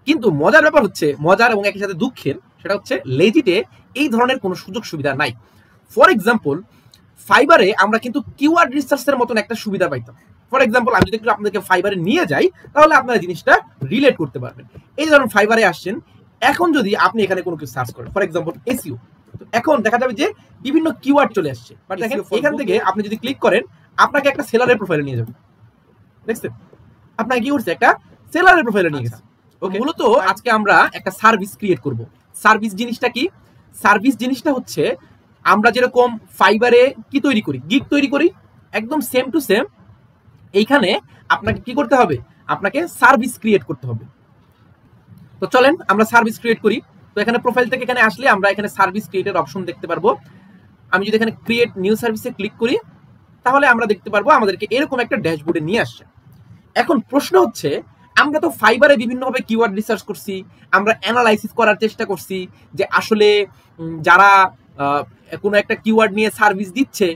কিন্তু মজার ব্যাপার হচ্ছে, মজার এবং একই সাথে দুঃখের, সেটা হচ্ছে লেজিটে এই ধরনের কোনো সুযোগ সুবিধা নাই। ফর এক্সাম্পল, ফাইবারে আমরা কিন্তু কিওয়ার্ড রিসার্চের মতন একটা সুবিধা পাইতাম। ফর এক্সাম্পল, আমি যদি আপনাদেরকে ফাইবারে নিয়ে যাই, তাহলে আপনারা জিনিসটা রিলেট করতে পারবেন। এই ধরুন ফাইবারে আসছেন, এখন যদি আপনি এখানে কোনো কিছু সার্চ করেন, ফর এক্সাম্পল এসইও, এখন দেখা যাবে যে বিভিন্ন কিওয়ার্ড চলে আসছে। বাট দেখেন এখান থেকে আপনি যদি ক্লিক করেন, আপনাকে একটা সেলারের প্রোফাইলে নিয়ে যাবে। দেখছেন আপনাকে কি করছে, একটা সেলারের প্রোফাইলে নিয়ে গেছে। ওকে, মূলত আজকে আমরা একটা সার্ভিস ক্রিয়েট করব। সার্ভিস জিনিসটা কি? সার্ভিস জিনিসটা হচ্ছে আমরা যেরকম ফাইবারে কি তৈরি করি, গিগ তৈরি করি, একদম সেম টু সেম এইখানে আপনাকে কি করতে হবে, আপনাকে সার্ভিস ক্রিয়েট করতে হবে। তো চলেন আমরা সার্ভিস ক্রিয়েট করি। তো এখানে প্রোফাইল থেকে এখানে আসলে আমরা এখানে সার্ভিস ক্রিয়েটের অপশন দেখতে পারবো। আমি যদি এখানে ক্রিয়েট নিউ সার্ভিসে ক্লিক করি, তাহলে আমরা দেখতে পারবো আমাদেরকে এরকম একটা ড্যাশবোর্ডে নিয়ে আসছে। এখন প্রশ্ন হচ্ছে, আমরা তো ফাইবারে বিভিন্নভাবে কিওয়ার্ড রিসার্চ করছি, আমরা অ্যানালাইসিস করার চেষ্টা করছি যে আসলে যারা কোনো একটা কিওয়ার্ড নিয়ে সার্ভিস দিচ্ছে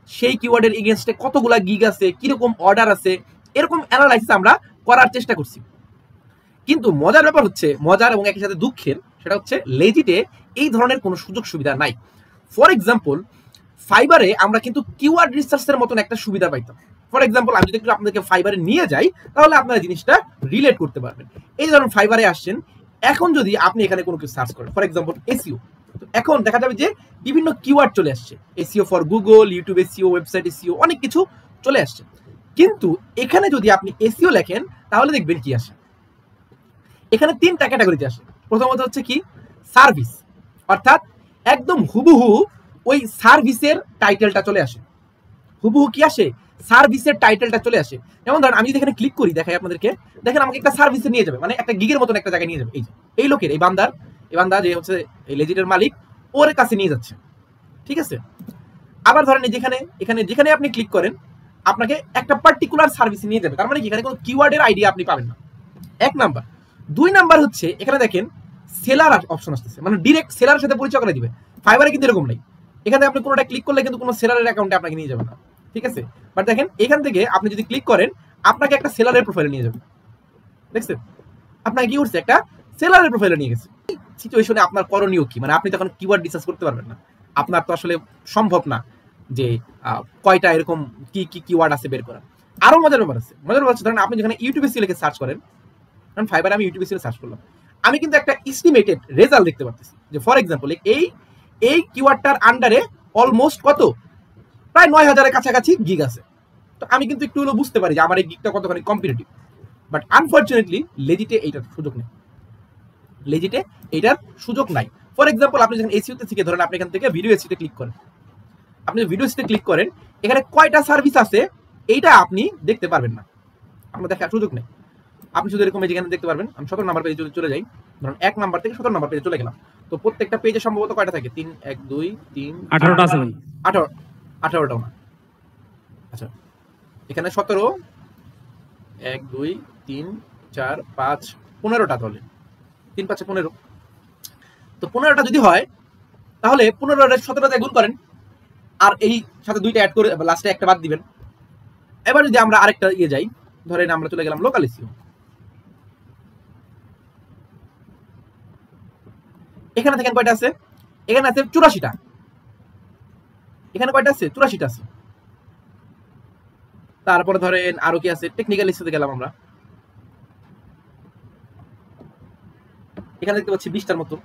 সেই কিওয়ার্ডের এগেইনস্টে কতগুলা গিগ আছে, কিরকম অর্ডার আছে, এরকম অ্যানালাইসিস আমরা করার চেষ্টা করছি। কিন্তু মজার ব্যাপার হচ্ছে, মজার এবং একই সাথে দুঃখের, সেটা হচ্ছে লেজিটে এই ধরনের কোনো সুযোগ সুবিধা নাই। ফর এক্সাম্পল, ফাইবারে আমরা কিন্তু কিওয়ার্ড রিসার্চের মতন একটা সুবিধা পাইতাম। ফর এক্সাম্পল, আমি যদি আপনাদেরকে ফাইবারে নিয়ে যাই, তাহলে আপনারা জিনিসটা রিলেট করতে পারবেন। এই ধরুন ফাইবারে আসছেন, এখন যদি আপনি এখানে কোনো কিছু সার্চ করেন, ফর এক্সাম্পল এসইও, এখন দেখা যাবে যে বিভিন্ন কিওয়ার্ড চলে আসছে। SEO for Google, YouTube SEO, website SEO, অনেক কিছু চলে আসছে। কিন্তু এখানে যদি আপনি এসইও লেখেন, তাহলে দেখবেন কি আসে, এখানে তিনটা ক্যাটাগরিতে আসে। প্রথমত হচ্ছে কি, সার্ভিস, অর্থাৎ একদম হুবহু ওই সার্ভিসের টাইটেলটা চলে আসে। হুবহু কি আসে, সার্ভিসের টাইটেলটা চলে আসে। যেমন ধরেন আমি যদি এখানে ক্লিক করি, দেখাই আপনাদেরকে, দেখেন আমাকে একটা সার্ভিসে নিয়ে যাবে, মানে একটা গিগের মতন একটা জায়গায় নিয়ে যাবে। এই যে এই লোকের, এই বান্দা যে হচ্ছে এই লেজিটের মালিক, ওর কাছে নিয়ে যাচ্ছে। ঠিক আছে, আবার ধরেন এখানে যেখানে আপনি ক্লিক করেন, আপনাকে একটা পার্টিকুলার সার্ভিসে নিয়ে যাবে। তার মানে এখানে কোনো কিওয়ার্ডের আইডিয়া আপনি পাবেন না, এক নাম্বার। দুই নাম্বার হচ্ছে এখানে দেখেন সেলার অপশন আসতেছে, মানে ডিরেক্ট সেলারের সাথে পরিচয় করে দিবে। ফাইবারে কিন্তু এরকম নেই, এখানে আপনি কোনোটা ক্লিক করলে কিন্তু কোনো সেলারের অ্যাকাউন্টে আপনাকে নিয়ে যাবে না। ঠিক আছে, বাট দেখেন এখান থেকে আপনি যদি ক্লিক করেন, আপনাকে একটা সেলারের প্রোফাইলে নিয়ে যাবে। দেখছেন আপনাকে কি করছে, একটা সেলারের প্রোফাইলে নিয়ে গেছে। সিচুয়েশনে আপনার করণীয় কি, মানে আপনি তখন কিওয়ার্ড রিসার্চ করতে পারবেন না, আপনার তো আসলে সম্ভব না যে কয়টা এরকম কি কি কিওয়ার্ড আছে বের করা। আরো মজার ব্যাপার আছে, ধরেন আপনি যেখানে ইউটিউবে লিখে সার্চ করেন, কারণ ফাইবারে আমি ইউটিউবে সার্চ করলাম, আমি কিন্তু একটা এস্টিমেটেড রেজাল্ট দেখতে পাচ্ছি যে ফর এক্সাম্পল এই কিওয়ার্ডটার আন্ডারে অলমোস্ট কত, প্রায় 9000-এর কাছাকাছি গিগ আছে। তো আমি কিন্তু একটু হলেও বুঝতে পারি যে আমার এই গিগটা কতখানি কম্পিটিটিভ। বাট আনফরচুনেটলি লেজিটে এইটার সুযোগ নেই, লেজিটে এইটার সুযোগ নাই। ফর এক্সাম্পল, আপনি যখন এসইওতে থেকে ধরেন আপনি এখান থেকে ভিডিও এসইতে ক্লিক করেন, আপনি ভিডিও এসইতে ক্লিক করেন, এখানে কয়টা সার্ভিস আছে এইটা আপনি দেখতে পারবেন না, আপনার দেখার সুযোগ নেই। আপনি শুধু এরকম যেখানে দেখতে পারবেন, আমি 17 নাম্বার পেজে চলে যাই, ধরুন 1 নাম্বার থেকে 17 নাম্বার পেজে চলে গেলাম। তো প্রত্যেকটা পেজে সম্ভবত কয়টা থাকে, 3 1 2 3 18টা আছে ভাই, 18টাও না। আচ্ছা, এখানে 17 1 2 3 4 5 15টা, তাহলে 3 5 15। তো 15টা যদি হয়, তাহলে 15 17 দিয়ে গুণ করেন, আর এই সাথে দুইটা অ্যাড করে লাস্টে একটা বাদ দিবেন। এবার যদি আমরা আরেকটা যাই, ধরেন আমরা চলে গেলাম লোকাল এসইও, এখানে দেখেন কয়টা আছে, এখানে আছে 84টা, এখানে কয়টা আছে, 84টা আছে। তারপরে ধরেন আরো কি আছে, টেকনিক্যাল এসইওতে গেলাম আমরা, এখানে দেখতে পাচ্ছি 20টার মতো।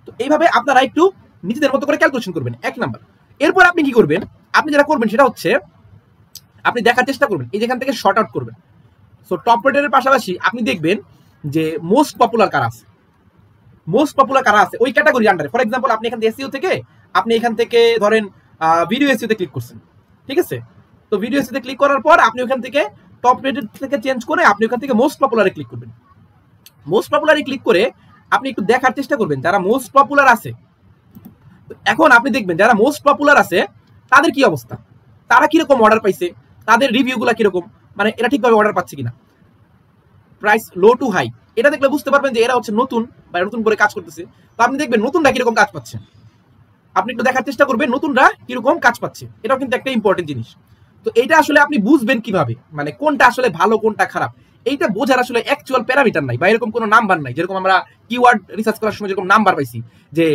তো এইভাবে আপনারা একটু নিজেদের মতো করে ক্যালকুলেশন করবেন, এক নাম্বার। এরপর আপনি কি করবেন, আপনি যেটা করবেন সেটা হচ্ছে আপনি দেখার চেষ্টা করবেন, এই যেখান থেকে শর্ট আউট করবেন। সো টপ রেটের পাশাপাশি আপনি দেখবেন যে মোস্ট পপুলার কারা আছে, মোস্ট পপুলার কারা আছে ওই ক্যাটাগরি আন্ডারে। ফর এক্সাম্পল, আপনি এখান থেকে এসইও থেকে আপনি এখান থেকে ধরেন ভিডিও এসইওতে ক্লিক করছেন, ঠিক আছে। তো ভিডিও এসইওতে ক্লিক করার পর আপনি ওখান থেকে টপ রেটেড থেকে চেঞ্জ করে আপনি ওখান থেকে মোস্ট পপুলারে ক্লিক করবেন। মোস্ট পপুলারে ক্লিক করে আপনি একটু দেখার চেষ্টা করবেন যারা মোস্ট পপুলার আছে। এখন আপনি দেখবেন যারা মোস্ট পপুলার আছে তাদের কি অবস্থা, তারা কিরকম অর্ডার পাইছে, তাদের রিভিউগুলো কিরকম, মানে এরা ঠিকভাবে অর্ডার পাচ্ছে কিনা, প্রাইস লো টু হাই, এটা দেখলে বুঝতে পারবেন যে এরা হচ্ছে নতুন বা নতুন করে কাজ করতেছে। তো আপনি দেখবেন নতুনরা কিরকম কাজ পাচ্ছে, আপনি একটু দেখার চেষ্টা করবেন নতুনরা কিরকম কাজ পাচ্ছে, এটাও কিন্তু একটা ইম্পর্টেন্ট জিনিস। তো এটা আসলে আপনি বুঝবেন কিভাবে, মানে কোনটা আসলে ভালো কোনটা খারাপ, এইটা বোঝার আসলে অ্যাকচুয়াল প্যারামিটার নাই বা এরকম কোনো নাম্বার নাই, যেরকম আমরা কিওয়ার্ড রিসার্চ করার সময় যেরকম নাম্বার পাইছি যে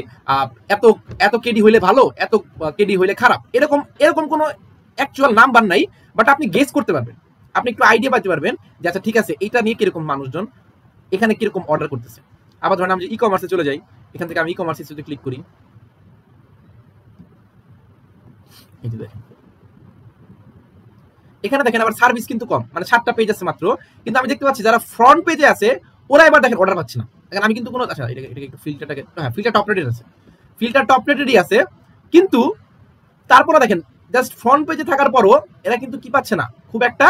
এত এত কেডি হইলে ভালো, এত কেডি হইলে খারাপ, এরকম কোনো অ্যাকচুয়াল নাম্বার নাই। বাট আপনি গেস করতে পারবেন, আপনি একটু আইডিয়া পাইতে পারবেন যে আচ্ছা ঠিক আছে এটা নিয়ে কিরকম মানুষজন এখানে কিরকম অর্ডার করতেছে। আবার ধরেন আমি ই কমার্সে চলে যাই, এখান থেকে আমি ই কমার্সে যদি ক্লিক করি, এখানে দেখেন আবার সার্ভিস কিন্তু কম, মানে 7টা পেজ আছে মাত্র, কিন্তু আমি দেখতে পাচ্ছি যারা ফ্রন্ট পেজে আছে ওরা এবার দেখেন অর্ডার পাচ্ছে না। দেখেন আমি কিন্তু কোনো আচ্ছা এটা একটু ফিল্টারটাকে, হ্যাঁ ফিল্টার টপ রেটেড আছে, ফিল্টার টপ রেটেডই আছে, কিন্তু তারপরে দেখেন জাস্ট ফ্রন্ট পেজে থাকার পরও এরা কিন্তু কি পাচ্ছে না, খুব একটা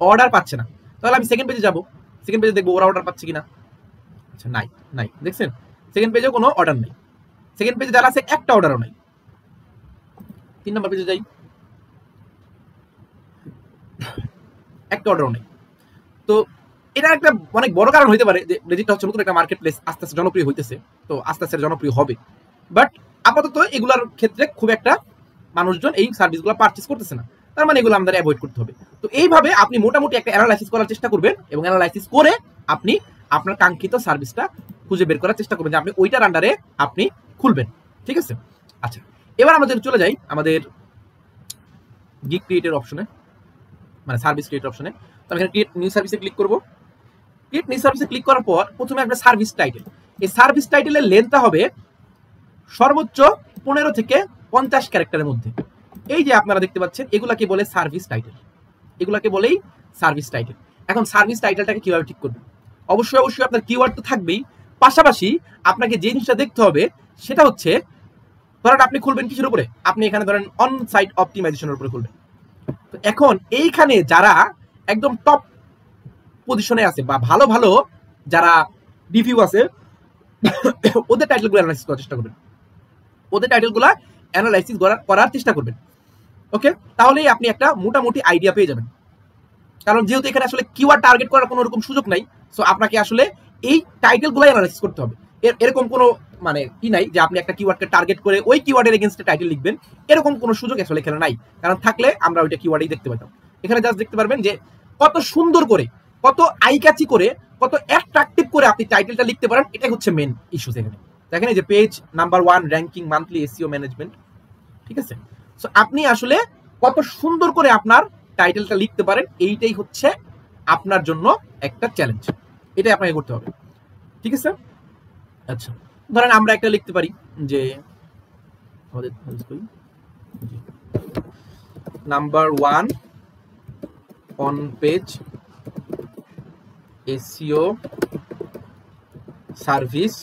অর্ডার পাচ্ছে না। তাহলে আমি সেকেন্ড পেজে যাবো, সেকেন্ড পেজে দেখবো ওরা অর্ডার পাচ্ছে কিনা। আচ্ছা নাই, দেখছেন সেকেন্ড পেজে কোনো অর্ডার নেই, সেকেন্ড পেজে যারা আছে একটা অর্ডারও নাই। 3 নম্বর পেজে যাই, একটা অর্ডারও নেই। তো এটা একটা অনেক বড় কারণ হইতে পারে যে রেজিটটা হচ্ছে নতুন একটা মার্কেট প্লেস, আস্তে আস্তে জনপ্রিয় হইতেছে, তো আস্তে আস্তে জনপ্রিয় হবে। বাট আপাতত এগুলার ক্ষেত্রে খুব একটা মানুষজন এই সার্ভিসগুলো পারচেজ করতেছে না, তার মানে এগুলো আমাদের অ্যাভয়েড করতে হবে। তো এইভাবে আপনি মোটামুটি একটা অ্যানালাইসিস করার চেষ্টা করবেন, এবং অ্যানালাইসিস করে আপনি আপনার কাঙ্ক্ষিত সার্ভিসটা খুঁজে বের করার চেষ্টা করবেন যে আপনি ওইটার আন্ডারে আপনি খুলবেন। ঠিক আছে, আচ্ছা এবার আমাদের চলে যাই আমাদের গিগ ক্রিয়েটের অপশনে, মানে সার্ভিস ক্রিয়েট অপশনে। তো আমি এখানে ক্রিয়েট নিউ সার্ভিসে ক্লিক করব। ক্রিয়েট নিউ সার্ভিসে ক্লিক করার পর প্রথমে একটা সার্ভিস টাইটেল, এই সার্ভিস টাইটেলের লেন্থটা হবে সর্বোচ্চ 15 থেকে 50 ক্যারেক্টারের মধ্যে। এই যে আপনারা দেখতে পাচ্ছেন এগুলাকে বলে সার্ভিস টাইটেল, এগুলাকে বলেই সার্ভিস টাইটেল। এখন সার্ভিস টাইটেলটাকে কিভাবে ঠিক করবেন? অবশ্যই আপনার কিওয়ার্ড তো থাকবেই, পাশাপাশি আপনাকে যে জিনিসটা দেখতে হবে সেটা হচ্ছে, ধরেন আপনি খুলবেন কিসের উপরে, আপনি এখানে ধরেন অন সাইট অপটিমাইজেশনের উপরে খুলবেন। তো এখন এইখানে যারা একদম টপ পজিশনে আছে বা ভালো ভালো যারা রিভিউ আছে ওদের টাইটেলগুলো অ্যানালাইসিস করার চেষ্টা করবেন, ওদের টাইটেলগুলো অ্যানালাইসিস করার চেষ্টা করবেন। ওকে, তাহলেই আপনি একটা মোটামুটি আইডিয়া পেয়ে যাবেন। কারণ যেহেতু এখানে আসলে কিওয়ার্ড টার্গেট করার কোনো রকম সুযোগ নাই, সো আপনাকে আসলে এই টাইটেলগুলো অ্যানালাইসিস করতে হবে। এরকম কোনো মানে কি নাই যে আপনি একটা কিওয়ার্ডকে টার্গেট করে ওই কিওয়ার্ডের এগেইনস্টে টাইটেল লিখবেন, এরকম কোনো সুযোগ আসলে এখানে নাই। কারণ থাকলে আমরা ওইটা কিওয়ার্ডেই দেখতে পেতাম। এখানে জাস্ট দেখতে পারবেন যে কত সুন্দর করে, কত আইক্যাচি করে, কত অ্যাট্রাকটিভ করে আপনি টাইটেলটা লিখতে পারেন, এটাই হচ্ছে মেন ইস্যুস এখানে। দেখেন এই যে page number 1 ranking monthly SEO management, ঠিক আছে। সো আপনি আসলে কত সুন্দর করে আপনার টাইটেলটা লিখতে পারেন, এইটাই হচ্ছে আপনার জন্য একটা চ্যালেঞ্জ, এটাই আপনাকে করতে হবে। ঠিক আছে, আচ্ছা ধরেন আমরা একটা লিখতে পারি যে আমাদের number 1 on page SEO service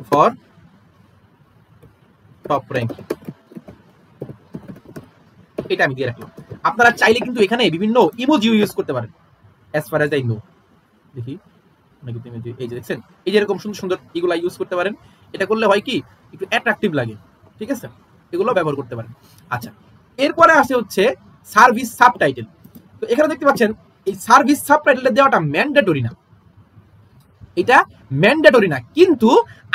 for top ranking, এটা আমি দিয়ে রাখলাম। আপনারা চাইলে কিন্তু এখানে বিভিন্ন ইমোজি ইউজ করতে পারেন, as far as I know. দেখি এই যে দেখছেন, এই যে এরকম সুন্দর সুন্দর এগুলা ইউজ করতে পারেন। এটা করলে হয় কি একটু অ্যাট্রাকটিভ লাগে, ঠিক আছে, এগুলো ব্যবহার করতে পারেন। আচ্ছা এরপরে আসে হচ্ছে সার্ভিস সাবটাইটেল। তো এখানে দেখতে পাচ্ছেন এই সার্ভিস সাবটাইটেলটা দেওয়াটা ম্যান্ডেটরি না, এটা ম্যান্ডেটরি না, কিন্তু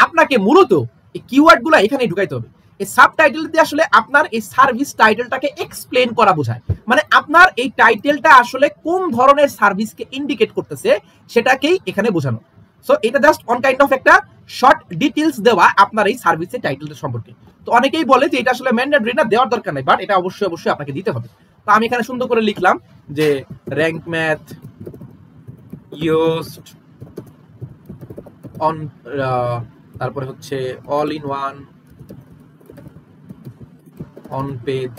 আপনাকে মূলত এই কিওয়ার্ডগুলো এখানে ঢুকাইতে হবে। এই সাবটাইটেল দিয়ে আসলে আপনার এই সার্ভিস টাইটেলটাকে এক্সপ্লেন করা বোঝায়, মানে আপনার এই টাইটেলটা আসলে কোন ধরনের সার্ভিসকে ইন্ডিকেট করতেছে সেটাকেই এখানে বোঝানো। সো এটা জাস্ট অন কাইন্ড অফ একটা শর্ট ডিটেইলস দেওয়া আপনার এই সার্ভিসের টাইটেলটা সম্পর্কে। তো অনেকেই বলে যে এটা আসলে ম্যান্ডেটরি না, দেওয়ার দরকার নাই, বাট এটা অবশ্যই আপনাকে দিতে হবে। তো আমি এখানে সুন্দর করে লিখলাম যে র্যাঙ্ক ম্যাথ ইউজড অন, তারপরে হচ্ছে all in one on page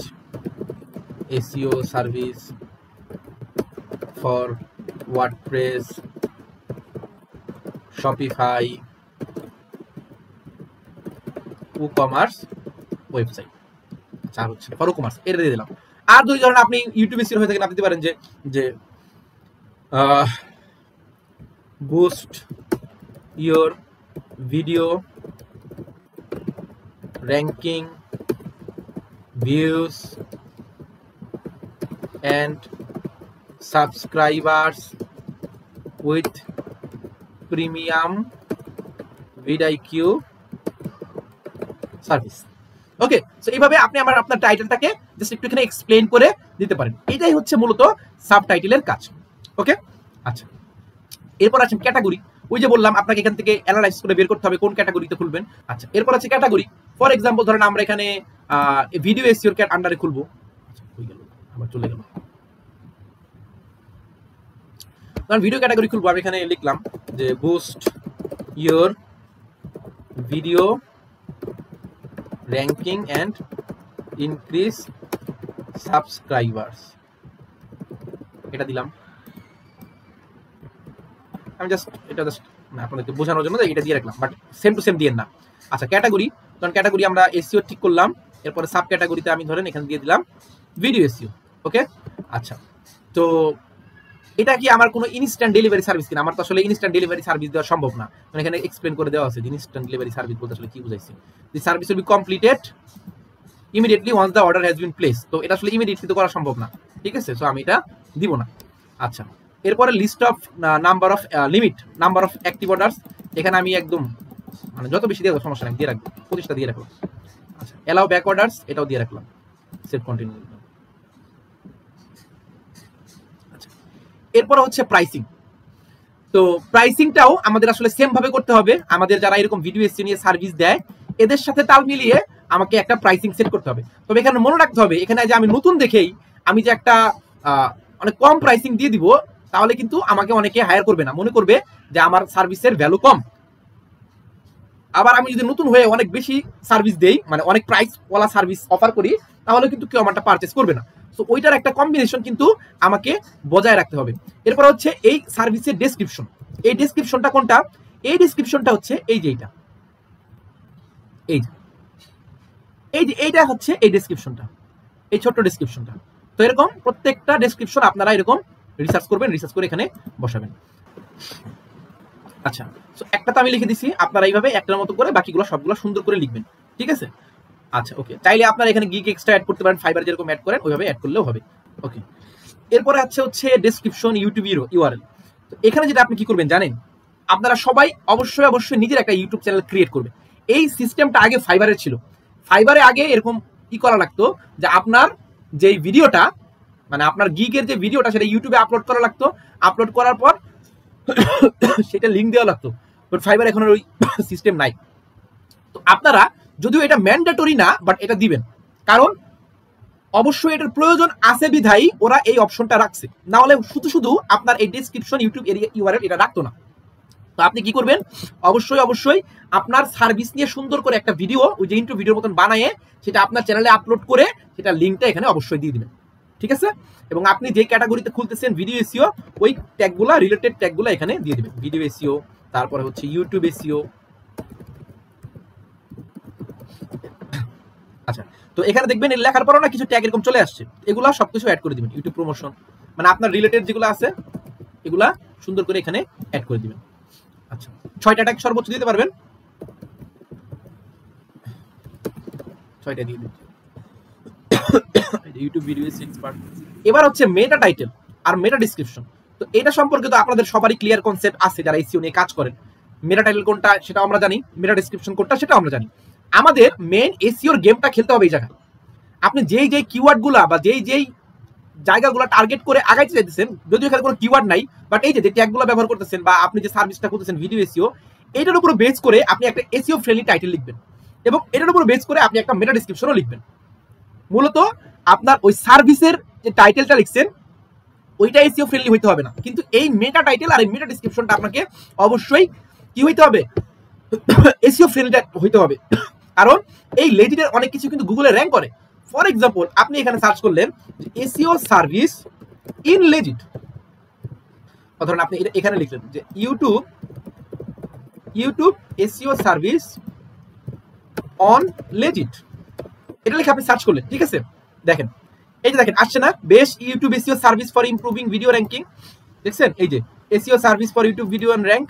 SEO service for WordPress Shopify e-commerce website, চার হচ্ছে ফর ই-কমার্স, এটা দিয়ে দিলাম। আর যদি ধরেন আপনি ইউটিউবে সিরিয়াল হয়ে থাকেন, আপনি দিতে পারেন যে boost your video ranking views and subscribers with premium vidIQ service. Okay, so এইভাবে আপনি আপনার টাইটেলটাকে জাস্ট একটু এখানে এক্সপ্লেইন করে দিতে পারেন। এটাই হচ্ছে মূলত সাবটাইটেলের কাজ। ওকে, আচ্ছা এরপর আছে ক্যাটাগরি, ওই যে বললাম আপনাকে এখান থেকে অ্যানালাইজ করে বের করতে হবে কোন ক্যাটাগরিতে খুলবেন। আচ্ছা, এরপর আছে ক্যাটাগরি। ফর এক্সাম্পল ধরেন আমরা এখানে ভিডিও এসইওর আন্ডারে খুলবো। আচ্ছা, হয়ে গেল, আবার চলে গেল। কারণ ভিডিও ক্যাটাগরি খুলবো, আমি এখানে লিখলাম যে boost your video ranking and increase subscribers, এটা দিলাম। আমি এটা আপনাদেরকে বোঝানোর জন্য এটা দিয়ে রাখলাম, বাট সেম টু সেম দিয়েন না। আচ্ছা, ক্যাটাগরি, কারণ ক্যাটাগরি আমরা এসইও ঠিক করলাম। এরপরে সাব ক্যাটাগরিতে আমি ধরেন এখানে দিয়ে দিলাম ভিডিও এসইও। ওকে, আচ্ছা, তো এটা কি আমার কোনো ইনস্ট্যান্ট ডেলিভারি সার্ভিস কিনা? আমার তো আসলে ইনস্ট্যান্ট ডেলিভারি সার্ভিস দেওয়া সম্ভব না। মানে এখানে এক্সপ্লেন করে দেওয়া আছে ইনস্ট্যান্ট ডেলিভারি সার্ভিস বলতে আসলে কি বুঝাইছে। The service will be completed immediately once the order has been place. তো এটা আসলে ইমিডিয়েটলি তো করা সম্ভব না, ঠিক আছে, সো আমি এটা দিব না। আচ্ছা, এরপরে list of number of limit number of active orders, এখানে আমি একদম মানে যত বেশি দিয়ে সমস্যা নেই, দিয়ে রাখবো, 25টা দিয়ে রাখলাম। আচ্ছা, অ্যালাউ ব্যাক অর্ডার্স, এটাও দিয়ে রাখলাম, সেভ কন্টিনিউ। আচ্ছা, এরপরে হচ্ছে প্রাইসিং। তো প্রাইসিংটাও আমাদের আসলে সেম ভাবে করতে হবে। আমাদের যারা এরকম ভিডিও এসইও নিয়ে সার্ভিস দেয় এদের সাথে তাল মিলিয়ে আমাকে একটা প্রাইসিং সেট করতে হবে। তবে এখানে মনে রাখতে হবে, এখানে যে আমি নতুন দেখেই আমি যে একটা অনেক কম প্রাইসিং দিয়ে দিব, তাহলে কিন্তু আমাকে অনেকে হায়ার করবে না, মনে করবে যে আমার সার্ভিসের ভ্যালু কম। আবার আমি যদি নতুন হয়ে অনেক বেশি সার্ভিস দেই, মানে অনেক প্রাইস ওয়ালা সার্ভিস অফার করি, তাহলে কিন্তু কেউ আমারটা পারচেস করবে না। সো ওইটার একটা কম্বিনেশন কিন্তু আমাকে বজায় রাখতে হবে। এরপর হচ্ছে এই সার্ভিসের ডেসক্রিপশন। এই ডেসক্রিপশনটা কোনটা? এই ডেসক্রিপশনটা হচ্ছে এই যে এইটা হচ্ছে এই ডেসক্রিপশনটা, এই ছোট্ট ডেসক্রিপশনটা। তো এরকম প্রত্যেকটা ডেসক্রিপশন আপনারা এরকম রিসার্চ করবেন, রিসার্চ করে এখানে বসাবেন। আচ্ছা, সো একটা তো আমি লিখে দিছি, আপনারা এইভাবে একটার মতো করে বাকিগুলো সবগুলো সুন্দর করে লিখবেন, ঠিক আছে। আচ্ছা, ওকে, চাইলে আপনারা এখানে গিগ এক্সট্রা অ্যাড করতে পারেন, ফাইবার যেরকম অ্যাড করেন ওইভাবে অ্যাড করলেও হবে। ওকে, এরপরে হচ্ছে ডেসক্রিপশন ইউটিউব ইউআরএল। তো এখানে যেটা আপনি কি করবেন জানেন, আপনারা সবাই অবশ্যই নিজের একটা ইউটিউব চ্যানেল ক্রিয়েট করবেন। এই সিস্টেমটা আগে ফাইবারের ছিল। ফাইবারে আগে এরকম কি করা লাগতো যে আপনার যে ভিডিওটা, মানে আপনার গিগের যে ভিডিওটা সেটা ইউটিউবে আপলোড করা লাগতো, আপলোড করার পর সেটা লিঙ্ক দেওয়া লাগতো। বাট ফাইবার এখন ওই সিস্টেম নাই। তো আপনারা যদিও এটা ম্যান্ডেটরি না, বাট এটা দিবেন, কারণ অবশ্যই এটার প্রয়োজন আছে বিধায়ী ওরা এই অপশনটা রাখছে। না হলে শুধু আপনার এই ডেসক্রিপশন ইউটিউব ইউআরএল এটা রাখতো না। তো আপনি কি করবেন, অবশ্যই আপনার সার্ভিস নিয়ে সুন্দর করে একটা ভিডিও ওই যে ইন্ট্রো ভিডিওর মতন বানায় সেটা আপনার চ্যানেলে আপলোড করে সেটা লিঙ্কটা এখানে অবশ্যই দিয়ে দিবেন, ঠিক আছে। এবং আপনি যে ক্যাটাগরিতে খুলতেছেন ভিডিও এসইও, ওই ট্যাগগুলা রিলেটেড ট্যাগগুলা এখানে দিয়ে দিবেন। ভিডিও এসইও, তারপরে হচ্ছে ইউটিউব এসইও। আচ্ছা, তো এখানে দেখবেন লেখার পরও না কিছু ট্যাগ এরকম চলে আসছে, এগুলা সবকিছু অ্যাড করে দিবেন। ইউটিউব প্রমোশন মানে আপনার রিলেটেড যেগুলো আছে এগুলা সুন্দর করে এখানে অ্যাড করে দিবেন। আচ্ছা, 6টা ট্যাগ সর্বোচ্চ দিতে পারবেন, 6টা দিয়ে দিন। YouTube video expert. এবার হচ্ছে মেটা টাইটেল আর মেটা ডেসক্রিপশন। তো এটা সম্পর্কে তো আপনাদের সবারই ক্লিয়ার কনসেপ্ট আছে যারা এসইও নিয়ে কাজ করেন। মেটা টাইটেল কোনটা সেটাও আমরা জানি, মেটা ডেসক্রিপশন কোনটা সেটাও আমরা জানি। আমাদের মেইন এসইওর গেমটা খেলতে হবে এই জায়গায়। আপনি যেই কিওয়ার্ডগুলা বা যেই জায়গাগুলো টার্গেট করে আগাইতে চাইতেছেন, যদিও এখানে কোনো কিওয়ার্ড নাই, বাট এই যে ট্যাগগুলো ব্যবহার করতেছেন বা আপনি যে সার্ভিসটা করতেছেন ভিডিও এসইও, এটার উপর বেস করে আপনি একটা এসইও ফ্রেন্ডলি টাইটেল লিখবেন এবং এটার উপর বেস করে আপনি একটা মেটা ডেসক্রিপশনও লিখবেন। মূলত আপনার ওই সার্ভিসের যে টাইটেলটা লিখছেন ওইটা এসইও ফ্রেন্ডলি হইতে হবে না, কিন্তু এই মেটা টাইটেল আর এই মেটা ডেসক্রিপশনটা আপনাকে অবশ্যই কি হইতে হবে, এসইও ফ্রেন্ডলি হইতে হবে। কারণ এই লেজিটের অনেক কিছু কিন্তু গুগলে র্যাঙ্ক করে। ফর এক্সাম্পল আপনি এখানে সার্চ করলেন এসইও সার্ভিস ইন লেজিট, ধরুন আপনি এখানে লিখলেন যে YouTube SEO service on legit, এটা লিখে আপনি সার্চ করলেন, ঠিক আছে। দেখেন এই যে দেখেন আসছে না, best YouTube SEO service for improving video ranking, দেখছেন এই যে SEO service for YouTube video and rank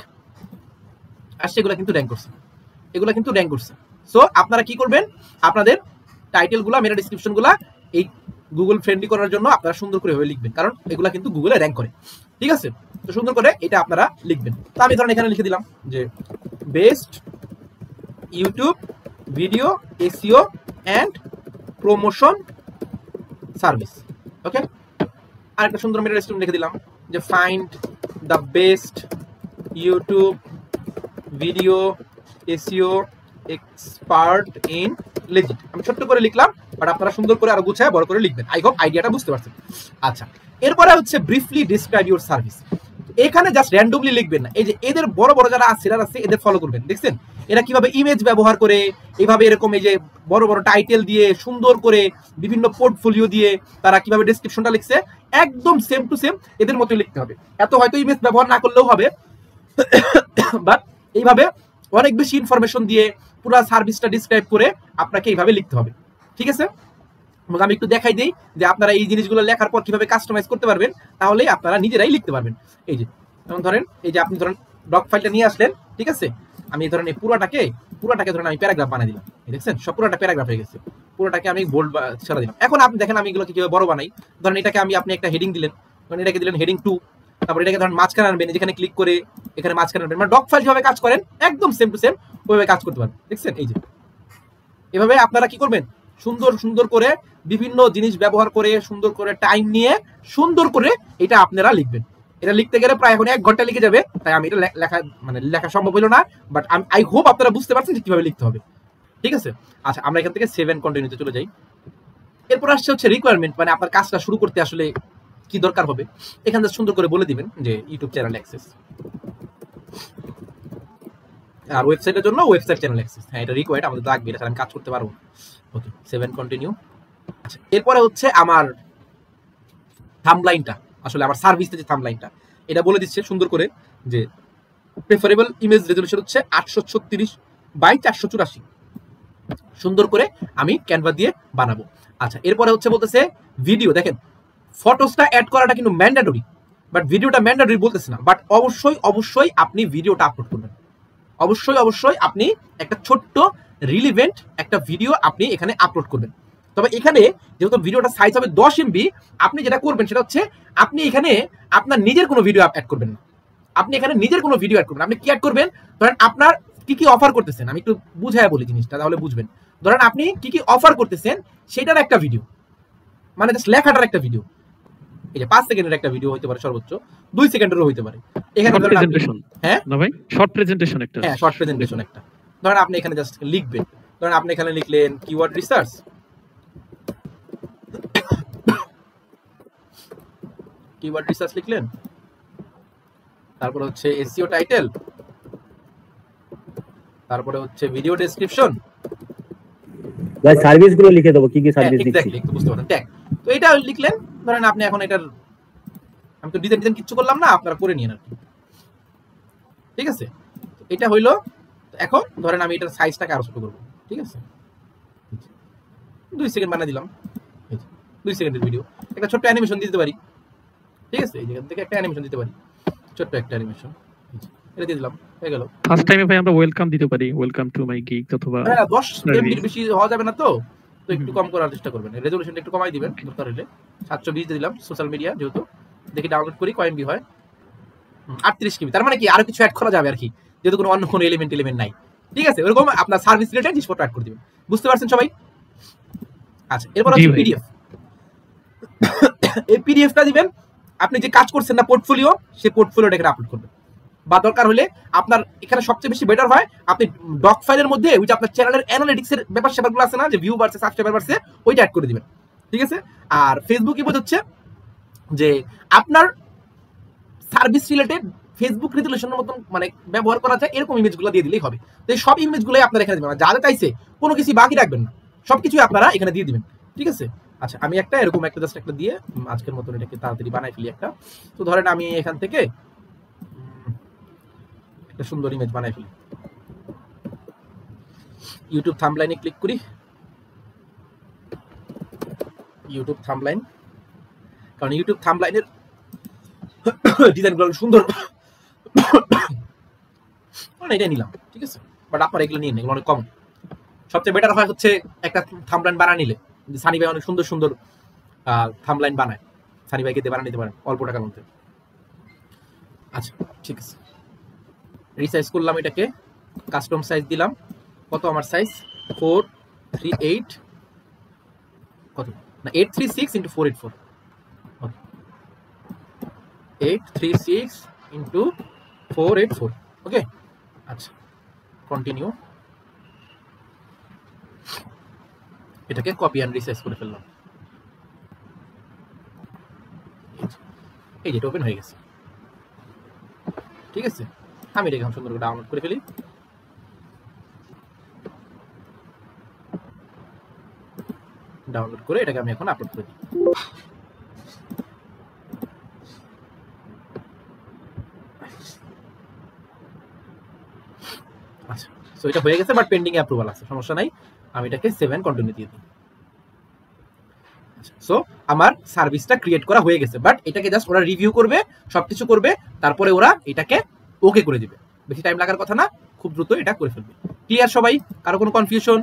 আসছে, এগুলো কিন্তু র্যাঙ্ক করছে, এগুলো কিন্তু র্যাঙ্ক করছে। সো আপনারা কি করবেন, আপনাদের টাইটেলগুলো মেটা ডেসক্রিপশনগুলো এই গুগল ফ্রেন্ডলি করার জন্য আপনারা সুন্দর করে লিখবেন, কারণ এগুলা কিন্তু গুগলে র্যাঙ্ক করে, ঠিক আছে। তো সুন্দর করে এটা আপনারা লিখবেন। তো আমি ধরেন এখানে লিখে দিলাম যে best YouTube video SEO and promotion service, okay. আর একটা সুন্দর মেটা ডেসক্রিপশন লিখে দিলাম যে find the best YouTube video SEO expert in legit. আমি ছোট্ট করে লিখলাম, বাট আপনারা সুন্দর করে আরো গুছায় বড় করে লিখবেন। আই হোপ আইডিয়াটা বুঝতে পারছেন। আচ্ছা, এরপরে হচ্ছে ব্রিফলি ডিসক্রাইব ইউর সার্ভিস। এখানে জাস্ট র্যান্ডমলি লিখবেন না, এই যে এদের বড় বড় যারা সেলার আছে এদের ফলো করবেন। দেখছেন এরা কিভাবে ইমেজ ব্যবহার করে, এইভাবে এরকম এই যে বড় বড় টাইটেল দিয়ে সুন্দর করে বিভিন্ন পোর্টফোলিও দিয়ে তারা কিভাবে ডেসক্রিপশনটা লিখছে, একদম সেম টু সেম এদের মতোই লিখতে হবে। এত হয়তো ইমেজ ব্যবহার না করলেও হবে, বাট এইভাবে অনেক বেশি ইনফরমেশন দিয়ে পুরো সার্ভিসটা ডিসক্রাইব করে আপনাকে এইভাবে লিখতে হবে। ঠিক আছে, আমি একটু দেখাই দিই যে আপনারা এই জিনিসগুলো লেখার পর কিভাবে কাস্টমাইজ করতে পারবেন, তাহলে আপনারা নিজেরাই লিখতে পারবেন। এই যে যেমন ধরেন, এই যে আপনি ধরেন ডক ফাইলটা নিয়ে আসলেন, ঠিক আছে, আমি ধরেন এই পুরোটাকে ধরেন আমি প্যারাগ্রাফ বানাই দিলাম। দেখছেন সব পুরোটা প্যারাগ্রাফ হয়ে গেছে, পুরোটাকে আমি বোল্ড ছেড়ে দিলাম। এখন আপনি দেখেন আমি এগুলোকে কিভাবে বড় বানাই। ধরেন এটাকে আপনি একটা হেডিং দিলেন, ধরেন এটাকে দিলেন হেডিং 2, তারপর এটাকে ধরেন মাঝখানে আনবেন, যেখানে ক্লিক করে এখানে মাঝখানে আনবেন। মানে ডক ফাইল যেভাবে কাজ করেন একদম সেম টু সেম ওইভাবে কাজ করতে পারবেন। দেখছেন এই যে এভাবে আপনারা কি করবেন, সুন্দর সুন্দর করে বিভিন্ন জিনিস ব্যবহার করে সুন্দর করে টাইম নিয়ে সুন্দর করে এটা আপনারা লিখবেন। এটা লিখতে গেলে প্রায় এখন 1 ঘন্টা লিখে যাবে, তাই আমি এটা লেখা সম্ভব হলো না, বাট আই হোপ আপনারা বুঝতে পারছেন যে কিভাবে লিখতে হবে। ঠিক আছে, আচ্ছা আমরা এখান থেকে 7 কন্টিনিউতে চলে যাই। এরপর আসছে হচ্ছে রিকোয়ারমেন্ট, মানে আপনার কাজটা শুরু করতে আসলে কি দরকার হবে। এখান থেকে সুন্দর করে বলে দিবেন যে ইউটিউব চ্যানেল অ্যাক্সেস, আর ওয়েবসাইটের জন্য ওয়েবসাইট চ্যানেল অ্যাক্সেস। হ্যাঁ, এটা রিকোয়ার্ড, আমাদের লাগবে, এটা আমি কাজ করতে পারবো। ওকে, 7 কন্টিনিউ। আচ্ছা, এরপরে হচ্ছে আমার থাম্বলাইনটা, আসলে আমার সার্ভিসের যে থাম্বলাইনটা এটা বলে দিচ্ছে সুন্দর করে যে প্রেফারেবল ইমেজ রেজলিউশন হচ্ছে 836 বাই 484, সুন্দর করে আমি ক্যানভা দিয়ে বানাবো। আচ্ছা, এরপরে হচ্ছে বলতেছে ভিডিও। দেখেন ফটোসটা অ্যাড করাটা কিন্তু ম্যান্ডেটরি, বাট ভিডিওটা ম্যান্ডেটরি বলতেছে না, বাট অবশ্যই আপনি ভিডিওটা আপলোড করবেন। অবশ্যই আপনি একটা ছোট্ট রিলিভেন্ট একটা ভিডিও আপনি এখানে আপলোড করবেন। তবে এখানে যেহেতু ভিডিওটা সাইজ হবে 10 MB, আপনি যেটা করবেন সেটা হচ্ছে আপনি এখানে আপনার নিজের কোনো ভিডিও অ্যাড করবেন না। আপনি এখানে নিজের কোনো ভিডিও অ্যাড করবেন। আপনি কি অ্যাড করবেন, ধরেন আপনার কি কি অফার করতেছেন, আমি একটু বুঝায় বলি জিনিসটা তাহলে বুঝবেন। ধরেন আপনি কি কি অফার করতেছেন সেটার একটা ভিডিও, মানে জাস্ট লেখাটার একটা ভিডিও। এই যে 5 সেকেন্ডের একটা ভিডিও হতে পারে, সর্বোচ্চ 2 সেকেন্ডেরও হতে পারে। এখানে প্রেজেন্টেশন, হ্যাঁ না ভাই, শর্ট প্রেজেন্টেশন একটা, হ্যাঁ শর্ট প্রেজেন্টেশন একটা। ধরেন আপনি এখানে জাস্ট লিখবেন, ধরেন আপনি এখানে লিখলেন কিওয়ার্ড রিসার্চ, কিওয়ার্ড রিসার্চ লিখলেন, তারপরে হচ্ছে এসইও টাইটেল, তারপরে হচ্ছে ভিডিও ডেসক্রিপশন। ভাই সার্ভিস গুলো লিখে দেবো, কি কি সার্ভিস দিচ্ছি এক্স্যাক্টলি, একটু বুঝতে পারছেন। ট্যাগ তো এটা লিখলেন। ধরেন আপনি এখন এটার, আমি তো ডিজাইন কিছু করলাম না, আপনারা করে নিন আর কি। ঠিক আছে, এটা হইলো। এখন ধরেন আমি এটার সাইজটাকে আরো ছোট করব। ঠিক আছে, 2 সেকেন্ড বানিয়ে দিলাম। 2 সেকেন্ডের ভিডিও, একটা ছোট্ট অ্যানিমেশন দিতে পারি। ঠিক আছে, এই জায়গা থেকে একটা অ্যানিমেশন দিতে পারি, ছোট্ট একটা অ্যানিমেশন, এটা দিয়ে দিলাম, হয়ে গেল। ফার্স্ট টাইমে ভাই আমরা ওয়েলকাম দিতে পারি, ওয়েলকাম টু মাই গিগ অথবা 10 MB বেশি হওয়া যাবে না, তো একটু কম করার চেষ্টা করবেন। রেজোলিউশনটা একটু কমাই দিবেন, দরকার হলে 720 দিয়ে দিলাম। সোশ্যাল মিডিয়া যেহেতু, দেখি ডাউনলোড করি কয় MB হয়, 38 KB। তার মানে কি আরো কিছু অ্যাড করা যাবে আর কি, যেহেতু কোনো অন্য কোনো এলিমেন্ট নাই। ঠিক আছে, ওরকম আপনার সার্ভিস রিলেটেড জিনিসপত্র অ্যাড করে দিবেন। বুঝতে পারছেন সবাই? আচ্ছা, এরপর হচ্ছে পিডিএফ। এই পিডিএফটা দিবেন, আপনি যে কাজ করছেন না পোর্টফোলিও, সেই পোর্টফোলিওটা এখানে আপলোড করবেন। বা দরকার হলে আপনার এখানে সবচেয়ে বেশি বেটার হয় আপনি ডক ফাইলের মধ্যে ওই যে আপনার চ্যানেলের অ্যানালিটিক্স এর ব্যাপার স্যাপারগুলো আছে না, যে ভিউ বাড়ছে সাবস্ক্রাইবার বাড়ছে, ওইটা অ্যাড করে দিবেন। ঠিক আছে, আর ফেসবুক ইমেজ হচ্ছে যে আপনার সার্ভিস রিলেটেড ফেসবুক রেজুলেশনের মতন মানে ব্যবহার করা যায় এরকম ইমেজগুলো দিয়ে দিলেই হবে। তো এই সব ইমেজগুলোই আপনারা এখানে দিবেন, যা যা চাইছে কোনো কিছু বাকি রাখবেন না, সবকিছুই আপনারা এখানে দিয়ে দিবেন। ঠিক আছে, আচ্ছা আমি একটা এরকম একটা জাস্ট একটা দিয়ে আজকের মতন এটাকে তাড়াতাড়ি বানাই ফেলি একটা। তো ধরেন আমি এখান থেকে একটা সুন্দর ইমেজ বানাই ফেলি। ইউটিউব থাম্বলাইনে ক্লিক করি, ইউটিউব থাম্বলাইন, কারণ ইউটিউব থাম্বলাইনের ডিজাইনগুলো সুন্দর, মানে এটা নিলাম। ঠিক আছে, বাট আপনারা এগুলো নিয়ে নেন, এগুলো অনেক কম। সবচেয়ে বেটার হয় হচ্ছে একটা থাম্বলাইন বানিয়ে নিলে। সানি ভাই অনেক সুন্দর সুন্দর থাম্বলাইন বানায়, সানি ভাইকে দিয়ে বানিয়ে নিতে পারেন অল্প টাকার মধ্যে। আচ্ছা ঠিক আছে, রিসাইজ করলাম এটাকে, কাস্টম সাইজ দিলাম। কত আমার সাইজ? 438, কত না 836 × 484, 836 × 484 ওকে। আচ্ছা কন্টিনিউ, এটাকে কপি অ্যান্ড রিসাইজ করে ফেললাম, এই যেটা ওপেন হয়ে গেছে। ঠিক আছে, আমি এটাকে এখন সুন্দর করে ডাউনলোড করে ফেলি। ডাউনলোড করে এটাকে আমি এখন আপলোড করে দিই। আচ্ছা সো এটা হয়ে গেছে, বাট পেন্ডিং অ্যাপ্রুভাল আছে, সমস্যা নাই। আমি এটাকে 7 কন্টিনিউ দিয়ে দিই। সো আমার সার্ভিসটা ক্রিয়েট করা হয়ে গেছে, বাট এটাকে জাস্ট ওরা রিভিউ করবে, সবকিছু করবে, তারপরে ওরা এটাকে ওকে করে দিবে। বেশি টাইম লাগার কথা না, খুব দ্রুত এটা করে ফেলবে। ক্লিয়ার সবাই? কারো কোনো কনফিউশন?